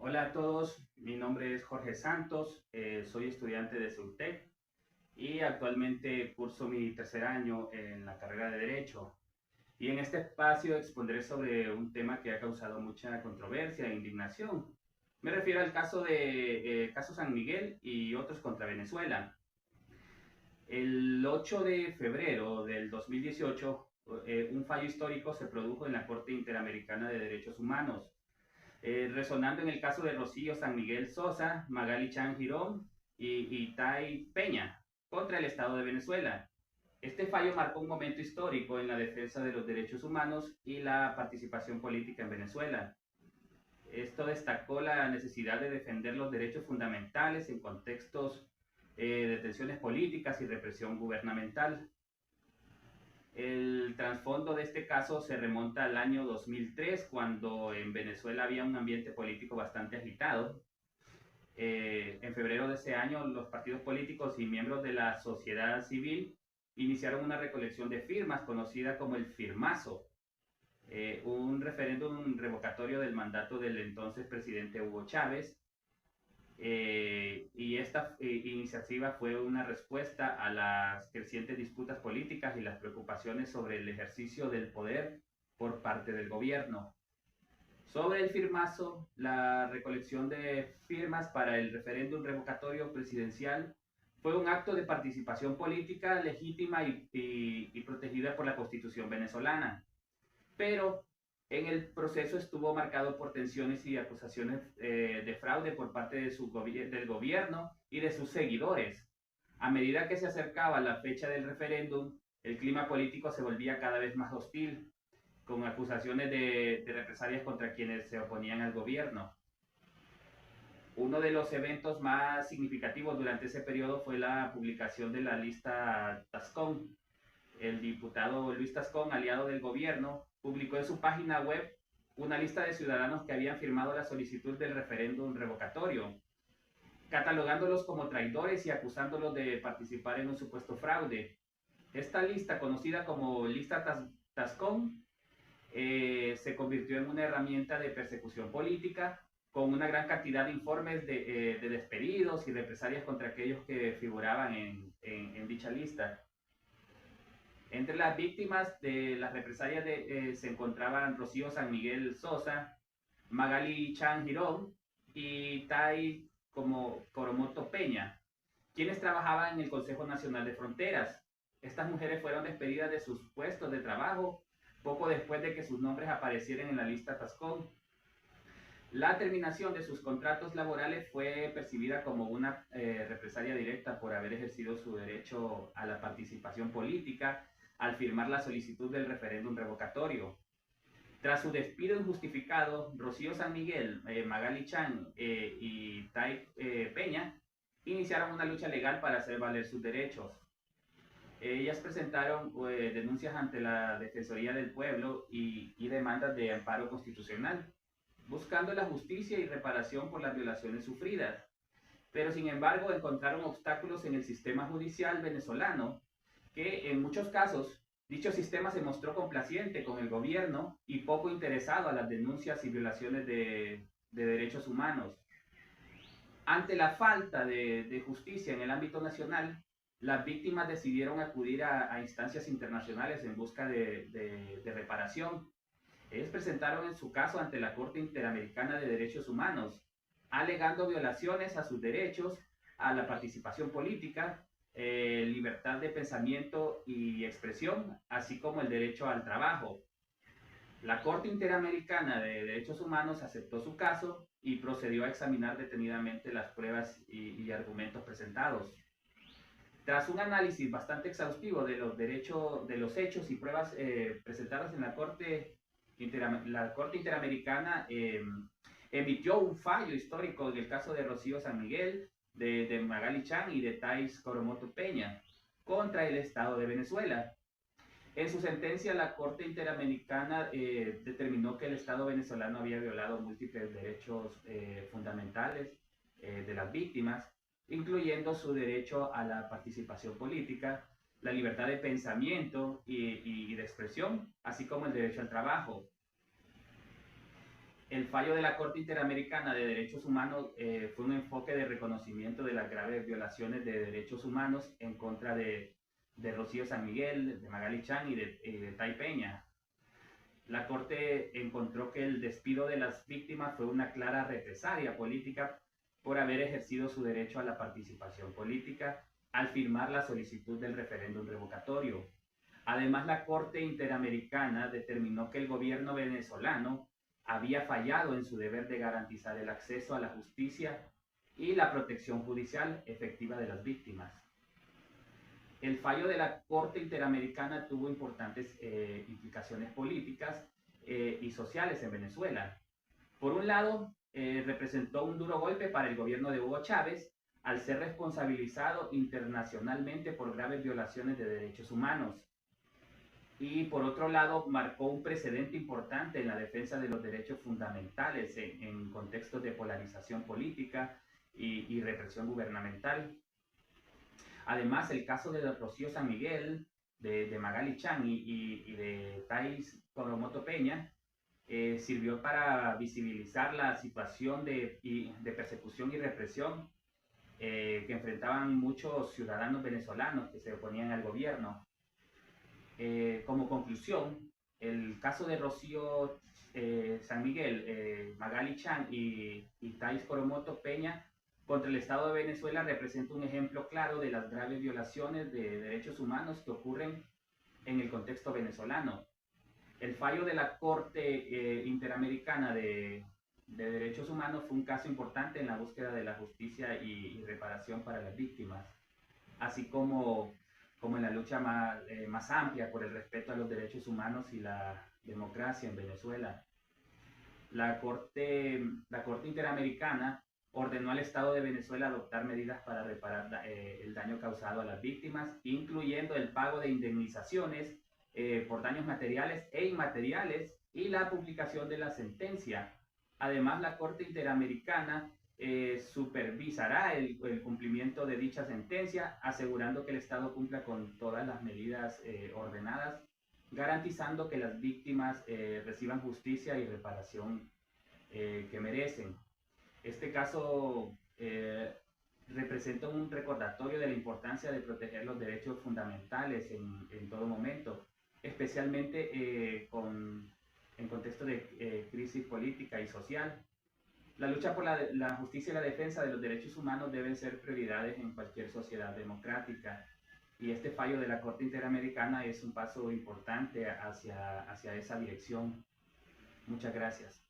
Hola a todos, mi nombre es Jorge Santos, soy estudiante de SUTEC y actualmente curso mi tercer año en la carrera de Derecho. Y en este espacio expondré sobre un tema que ha causado mucha controversia e indignación. Me refiero al caso de caso San Miguel y otros contra Venezuela. El 8 de febrero del 2018, un fallo histórico se produjo en la Corte Interamericana de Derechos Humanos, resonando en el caso de Rocío San Miguel Sosa, Magali Chan Girón y Tai Peña contra el Estado de Venezuela. Este fallo marcó un momento histórico en la defensa de los derechos humanos y la participación política en Venezuela. Esto destacó la necesidad de defender los derechos fundamentales en contextos de tensiones políticas y represión gubernamental. El trasfondo de este caso se remonta al año 2003, cuando en Venezuela había un ambiente político bastante agitado. En febrero de ese año, los partidos políticos y miembros de la sociedad civil iniciaron una recolección de firmas conocida como el Firmazo, un referéndum revocatorio del mandato del entonces presidente Hugo Chávez. Y esta iniciativa fue una respuesta a las crecientes disputas políticas y las preocupaciones sobre el ejercicio del poder por parte del gobierno. Sobre el firmazo, la recolección de firmas para el referéndum revocatorio presidencial fue un acto de participación política legítima y protegida por la Constitución venezolana, pero en el proceso estuvo marcado por tensiones y acusaciones de fraude por parte del gobierno y de sus seguidores. A medida que se acercaba la fecha del referéndum, el clima político se volvía cada vez más hostil, con acusaciones de represalias contra quienes se oponían al gobierno. Uno de los eventos más significativos durante ese periodo fue la publicación de la lista Tascón. El diputado Luis Tascón, aliado del gobierno, publicó en su página web una lista de ciudadanos que habían firmado la solicitud del referéndum revocatorio, catalogándolos como traidores y acusándolos de participar en un supuesto fraude. Esta lista, conocida como lista Tascón, se convirtió en una herramienta de persecución política, con una gran cantidad de informes de despedidos y represalias contra aquellos que figuraban en dicha lista. Entre las víctimas de las represalias se encontraban Rocío San Miguel Sosa, Magali Chan Girón y Tai Coromoto Peña, quienes trabajaban en el Consejo Nacional de Fronteras. Estas mujeres fueron despedidas de sus puestos de trabajo poco después de que sus nombres aparecieran en la lista Tascón. La terminación de sus contratos laborales fue percibida como una represalia directa por haber ejercido su derecho a la participación política al firmar la solicitud del referéndum revocatorio. Tras su despido injustificado, Rocío San Miguel, Magali Chan y Tai Peña iniciaron una lucha legal para hacer valer sus derechos. Ellas presentaron denuncias ante la Defensoría del Pueblo y demandas de amparo constitucional, buscando la justicia y reparación por las violaciones sufridas. Pero sin embargo encontraron obstáculos en el sistema judicial venezolano, que en muchos casos dicho sistema se mostró complaciente con el gobierno y poco interesado a las denuncias y violaciones de derechos humanos. Ante la falta de justicia en el ámbito nacional, las víctimas decidieron acudir a instancias internacionales en busca de reparación. Ellos presentaron en su caso ante la Corte Interamericana de Derechos Humanos, alegando violaciones a sus derechos, a la participación política, libertad de pensamiento y expresión, así como el derecho al trabajo. La Corte Interamericana de Derechos Humanos aceptó su caso y procedió a examinar detenidamente las pruebas y argumentos presentados. Tras un análisis bastante exhaustivo de los hechos y pruebas presentadas en la Corte Interamericana, emitió un fallo histórico en el caso de Rocío San Miguel, de Magali Chan y de Thais Coromoto Peña contra el Estado de Venezuela. En su sentencia, la Corte Interamericana determinó que el Estado venezolano había violado múltiples derechos fundamentales de las víctimas, incluyendo su derecho a la participación política, la libertad de pensamiento y de expresión, así como el derecho al trabajo. El fallo de la Corte Interamericana de Derechos Humanos fue un enfoque de reconocimiento de las graves violaciones de derechos humanos en contra de Rocío San Miguel, de Magali Chan y de Tai Peña. La Corte encontró que el despido de las víctimas fue una clara represalia política por haber ejercido su derecho a la participación política al firmar la solicitud del referéndum revocatorio. Además, la Corte Interamericana determinó que el gobierno venezolano había fallado en su deber de garantizar el acceso a la justicia y la protección judicial efectiva de las víctimas. El fallo de la Corte Interamericana tuvo importantes implicaciones políticas y sociales en Venezuela. Por un lado, representó un duro golpe para el gobierno de Hugo Chávez al ser responsabilizado internacionalmente por graves violaciones de derechos humanos. Y por otro lado, marcó un precedente importante en la defensa de los derechos fundamentales en contextos de polarización política y represión gubernamental. Además, el caso de Rocío San Miguel, de Magali Chan y de Thais Coromoto Peña sirvió para visibilizar la situación de persecución y represión que enfrentaban muchos ciudadanos venezolanos que se oponían al gobierno. Como conclusión, el caso de Rocío San Miguel, Magali Chan y Thais Coromoto Peña contra el Estado de Venezuela representa un ejemplo claro de las graves violaciones de derechos humanos que ocurren en el contexto venezolano. El fallo de la Corte Interamericana de Derechos Humanos fue un caso importante en la búsqueda de la justicia y reparación para las víctimas, así como en la lucha más amplia por el respeto a los derechos humanos y la democracia en Venezuela. La Corte Interamericana ordenó al Estado de Venezuela adoptar medidas para reparar el daño causado a las víctimas, incluyendo el pago de indemnizaciones por daños materiales e inmateriales y la publicación de la sentencia. Además, la Corte Interamericana supervisará el cumplimiento de dicha sentencia, asegurando que el Estado cumpla con todas las medidas ordenadas, garantizando que las víctimas reciban justicia y reparación que merecen. Este caso representa un recordatorio de la importancia de proteger los derechos fundamentales en todo momento, especialmente en contexto de crisis política y social. La lucha por la justicia y la defensa de los derechos humanos deben ser prioridades en cualquier sociedad democrática. Y este fallo de la Corte Interamericana es un paso importante hacia esa dirección. Muchas gracias.